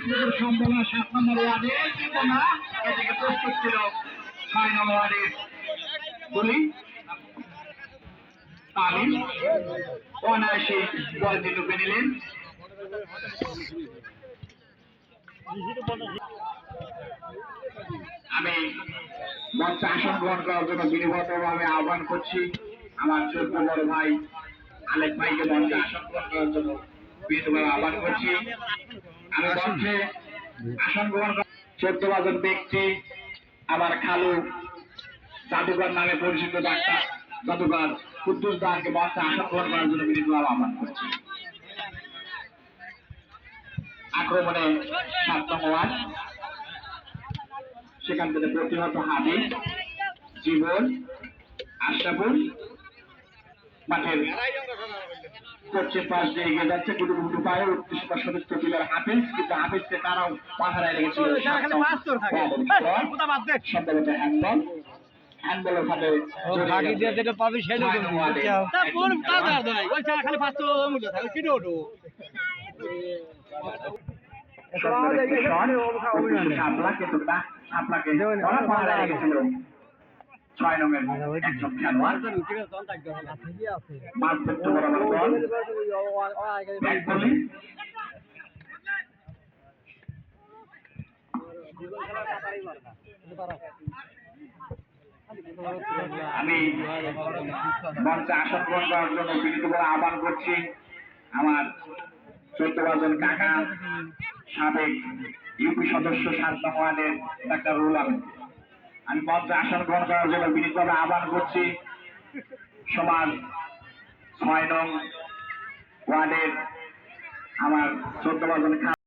সম্ভাবনা 7 নম্বর ওয়ার্ডে কিন্তু না, এদিকে প্রস্তুত ছিল 6 নম্বর ওয়ার্ডের গুলি তালিম অনায়াসে বলটি ঢুকে নিলেন। আমি মঞ্চে আসন গ্রহণ করার জন্য বিনীতভাবে আহ্বান করছি আমার ছোট্ট বড় ভাই আলেক ভাইকে মঞ্চে আসন গ্রহণ করার জন্য বিনীতভাবে আহ্বান করছি। আমি মঞ্চে আসন গ্রহণ করার 14 জন ব্যক্তি আমার খালু জাদুঘর নামে পরিচিত ডাক্তার জাদুঘর কুদ্দুস দাকে মঞ্চে আসন গ্রহণ করার জন্য বিনীতভাবে আহ্বান করছি। আক্রমণে 7 নম্বর ওয়ার্ড, সেখান থেকে প্রতিহত হাবিব জীবন আশরাফুল মাঠের পশ্চিম পাশ দিয়ে এগিয়ে যাচ্ছে গুটুগুটু পায়ে উৎকৃষ্ট সদস্য প্লেয়ার হাফিজ, কিন্তু হাফিজকে তারাও মাথায় রেখেছিল সম্ভবত হ্যান্ডবল। হ্যান্ডবলের সাথে যেটা পাবি সেটা আপনাকে 6 নম্বর একজন খেলোয়াড় মাঝপথ বরাবর বল আমি মঞ্চে আসন গ্রহণ করার জন্য বিনীতভাবে আহ্বান করছি আমার 14 জন কাকা সাবেক ইউপি সদস্য 7 নং ওয়ার্ডের ডাক্তার রুল আহমেদ। আমি মঞ্চে আসন গ্রহণ করার জন্য বিনীতভাবে আহ্বান করছি সমাজ 6 নং ওয়ার্ডের আমার 14 জন